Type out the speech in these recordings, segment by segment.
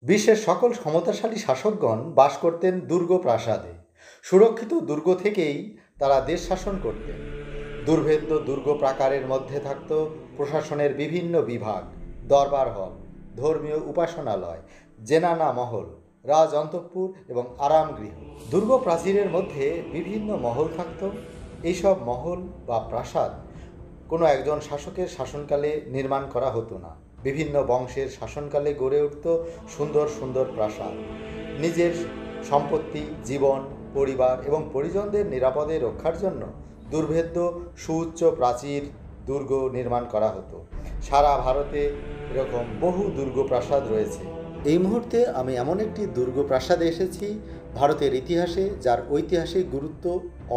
বিশ্বের সকল ক্ষমতাশালী শাসকগণ বাস করতেন দুর্গ প্রাসাদে। সুরক্ষিত দুর্গ থেকেই তারা দেশ শাসন করতেন। দুর্ভেদ্য দুর্গ প্রাকারের মধ্যে থাকত প্রশাসনের বিভিন্ন বিভাগ, দরবার হল, ধর্মীয় উপাসনালয়, জেনানা মহল, রাজ অন্তঃপুর এবং আরামগৃহ। দুর্গ প্রাচীরের মধ্যে বিভিন্ন মহল থাকত। এইসব মহল বা প্রাসাদ কোনো একজন শাসকের শাসনকালে নির্মাণ করা হতো না। বিভিন্ন বংশের শাসনকালে গড়ে উঠত সুন্দর সুন্দর প্রাসাদ। নিজের সম্পত্তি, জীবন, পরিবার এবং পরিজনদের নিরাপদে রক্ষার জন্য দুর্ভেদ্য সুউচ্চ প্রাচীর দুর্গ নির্মাণ করা হতো। সারা ভারতে এরকম বহু দুর্গ প্রাসাদ রয়েছে। এই মুহূর্তে আমি এমন একটি দুর্গ প্রাসাদে এসেছি ভারতের ইতিহাসে, যার ঐতিহাসিক গুরুত্ব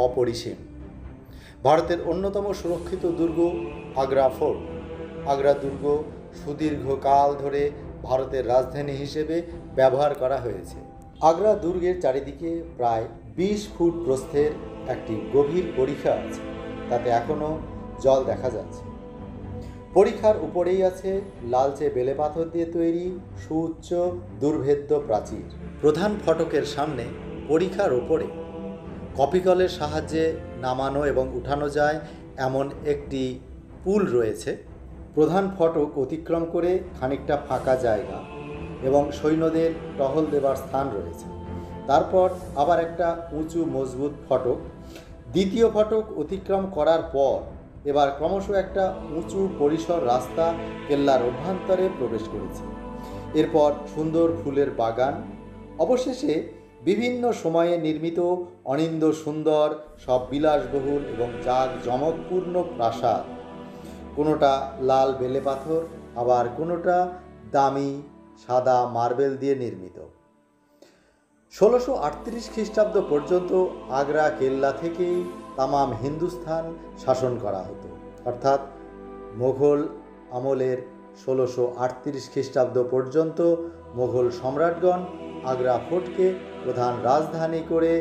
অপরিসীম। ভারতের অন্যতম সুরক্ষিত দুর্গ আগ্রা ফোর্ট। আগ্রা দুর্গ সুদীর্ঘকাল ধরে ভারতের রাজধানী হিসেবে ব্যবহার করা হয়েছে। আগ্রা দুর্গের চারিদিকে প্রায় 20 ফুট প্রস্থের একটি গভীর পরিখা আছে, তাতে এখনও জল দেখা যাচ্ছে। পরিখার উপরেই আছে লালচে বেলে পাথর দিয়ে তৈরি সুউচ্চ দুর্ভেদ্য প্রাচীর। প্রধান ফটকের সামনে পরিখার ওপরে কপিকলের সাহায্যে নামানো এবং উঠানো যায় এমন একটি পুল রয়েছে। প্রধান ফটক অতিক্রম করে খানিকটা ফাঁকা জায়গা এবং সৈন্যদের টহল দেবার স্থান রয়েছে। তারপর আবার একটা উঁচু মজবুত ফটক। দ্বিতীয় ফটক অতিক্রম করার পর এবার ক্রমশ একটা উঁচু পরিসর রাস্তা কেল্লার অভ্যন্তরে প্রবেশ করেছে। এরপর সুন্দর ফুলের বাগান, অবশেষে বিভিন্ন সময়ে নির্মিত অনিন্দ্য সুন্দর সব বিলাসবহুল এবং জাঁকজমকপূর্ণ প্রাসাদ। কোনোটা লাল বেলে পাথর, আবার কোনোটা দামি সাদা মার্বেল দিয়ে নির্মিত। 1638 খ্রিস্টাব্দ পর্যন্ত আগ্রা কেল্লা থেকেই তামাম হিন্দুস্থান শাসন করা হতো। অর্থাৎ মোঘল আমলের 1638 খ্রিস্টাব্দ পর্যন্ত মোঘল সম্রাটগণ আগ্রা ফোর্টকে প্রধান রাজধানী করে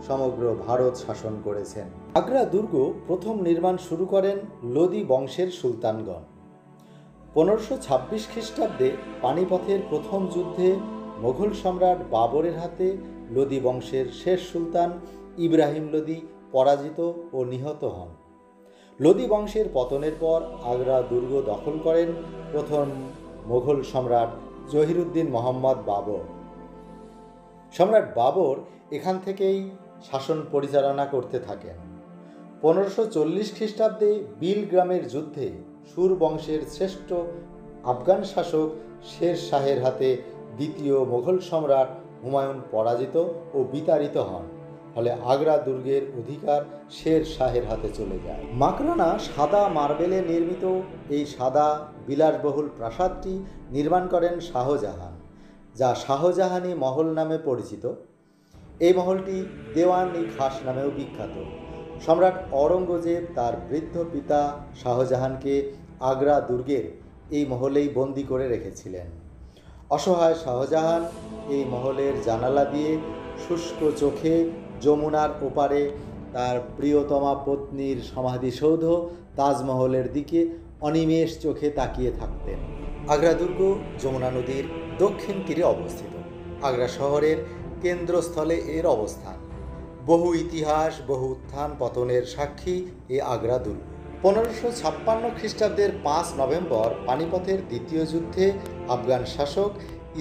সমগ্র ভারত শাসন করেছেন। আগ্রা দুর্গ প্রথম নির্মাণ শুরু করেন লোদি বংশের সুলতানগণ। 1526 খ্রিস্টাব্দে পানিপথের প্রথম যুদ্ধে মোঘল সম্রাট বাবরের হাতে লোদি বংশের শেষ সুলতান ইব্রাহিম লোদি পরাজিত ও নিহত হন। লোদি বংশের পতনের পর আগ্রা দুর্গ দখল করেন প্রথম মোঘল সম্রাট জহিরুদ্দিন মোহাম্মদ বাবর। সম্রাট বাবর এখান থেকেই শাসন পরিচালনা করতে থাকেন। 1540 খ্রিস্টাব্দে বিল গ্রামের যুদ্ধে সুর বংশের শ্রেষ্ঠ আফগান শাসক শের শাহের হাতে দ্বিতীয় মোঘল সম্রাট হুমায়ুন পরাজিত ও বিতাড়িত হন। ফলে আগ্রা দুর্গের অধিকার শের শাহের হাতে চলে যায়। মাকরানা সাদা মার্বেলে নির্মিত এই সাদা বিলাসবহুল প্রাসাদটি নির্মাণ করেন শাহজাহান, যা শাহজাহানি মহল নামে পরিচিত। এই মহলটি দেওয়ান-ই খাস নামেও বিখ্যাত। সম্রাট অরঙ্গজেব তার বৃদ্ধ পিতা শাহজাহানকে আগ্রা দুর্গের এই মহলেই বন্দি করে রেখেছিলেন। অসহায় শাহজাহান এই মহলের জানালা দিয়ে শুষ্ক চোখে যমুনার ওপারে তার প্রিয়তমা পত্নীর সমাধিসৌধ তাজমহলের দিকে অনিমেষ চোখে তাকিয়ে থাকতেন। আগ্রা দুর্গ যমুনা নদীর দক্ষিণ তীরে অবস্থিত। আগ্রা শহরের কেন্দ্রস্থলে এর অবস্থান। বহু ইতিহাস, বহু উত্থান পতনের সাক্ষী এই আগ্রা দুর্গ। 1556 খ্রিস্টাব্দের 5 নভেম্বর পানিপথের দ্বিতীয় যুদ্ধে আফগান শাসক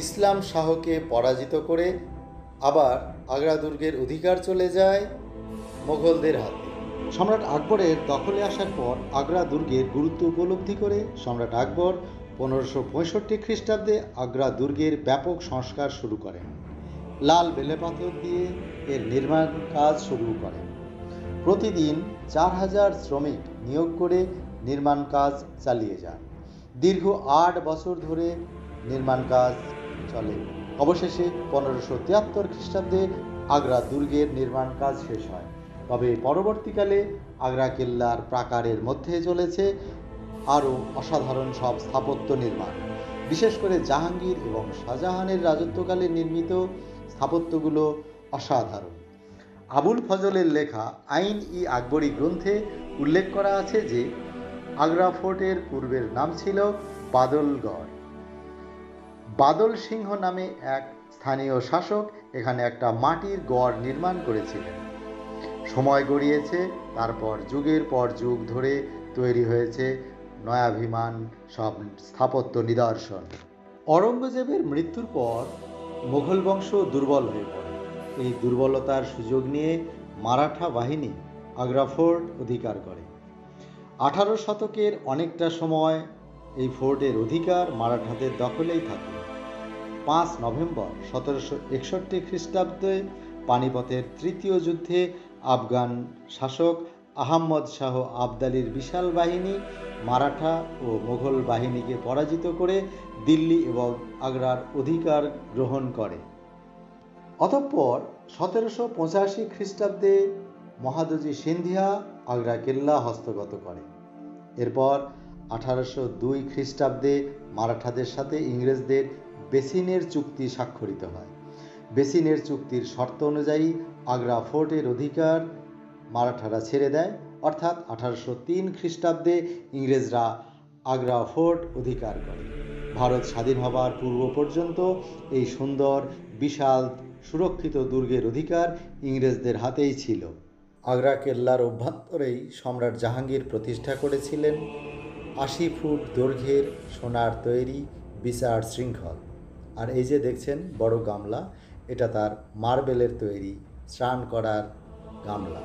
ইসলাম শাহকে পরাজিত করে আবার আগ্রা দুর্গের অধিকার চলে যায় মোঘলদের হাতে। সম্রাট আকবরের দখলে আসার পর আগ্রা দুর্গের গুরুত্ব উপলব্ধি করে সম্রাট আকবর 1565 খ্রিস্টাব্দে আগ্রা দুর্গের ব্যাপক সংস্কার শুরু করেন। লাল বেলে পাথর দিয়ে এর নির্মাণ কাজ শুরু করেন। প্রতিদিন 4000 শ্রমিক নিয়োগ করে নির্মাণ কাজ চালিয়ে যান। দীর্ঘ 8 বছর ধরে নির্মাণ কাজ চলে। অবশেষে 1573 খ্রিস্টাব্দে আগ্রা দুর্গের নির্মাণ কাজ শেষ হয়। তবে পরবর্তীকালে আগ্রা কেল্লার প্রাকারের মধ্যে চলেছে আরও অসাধারণ সব স্থাপত্য নির্মাণ। বিশেষ করে জাহাঙ্গীর এবং শাহজাহানের রাজত্বকালে নির্মিত স্থাপত্যগুলো অসাধারণ। আবুল ফজলের লেখা আইন-ই আকবরী গ্রন্থে উল্লেখ করা আছে যে আগ্রা ফোর্টের পূর্বের নাম ছিল বাদলগড়। বাদল সিংহ নামে এক স্থানীয় শাসক এখানে একটা মাটির গড় নির্মাণ করেছিলেন। সময় গড়িয়েছে, তারপর যুগের পর যুগ ধরে তৈরি হয়েছে নয়াভিমান সব স্থাপত্য নিদর্শন। অরঙ্গজেবের মৃত্যুর পর মুঘল বংশ দুর্বল হয়ে পড়ে। এই দুর্বলতার সুযোগ নিয়ে মারাঠা বাহিনী আগ্রা ফোর্ট অধিকার করে। 18 শতকের অনেকটা সময় এই ফোর্টের অধিকার মারাঠাদের দখলেই থাকে। 5 নভেম্বর 1761 খ্রিস্টাব্দে পানিপথের তৃতীয় যুদ্ধে আফগান শাসক আহম্মদ শাহ আবদালির বিশাল বাহিনী মারাঠা ও মুঘল বাহিনীকে পরাজিত করে দিল্লি এবং আগ্রার অধিকার গ্রহণ করে। অতঃপর 1785 খ্রিস্টাব্দে মহাদজি সিন্ধিয়া আগ্রা কেল্লা হস্তগত করে। এরপর 1802 খ্রিস্টাব্দে মারাঠাদের সাথে ইংরেজদের বেসিনের চুক্তি স্বাক্ষরিত হয়। বেসিনের চুক্তির শর্ত অনুযায়ী আগ্রা ফোর্টের অধিকার মারাঠারা ছেড়ে দেয়, অর্থাৎ 1803 খ্রিস্টাব্দে ইংরেজরা আগ্রা ফোর্ট অধিকার করে। ভারত স্বাধীন হবার পূর্ব পর্যন্ত এই সুন্দর বিশাল সুরক্ষিত দুর্গের অধিকার ইংরেজদের হাতেই ছিল। আগ্রা কেল্লার অভ্যন্তরেই সম্রাট জাহাঙ্গীর প্রতিষ্ঠা করেছিলেন 80 ফুট দৈর্ঘ্যের সোনার তৈরি বিচার শৃঙ্খল। আর এই যে দেখছেন বড় গামলা, এটা তার মার্বেলের তৈরি স্নান করার গামলা।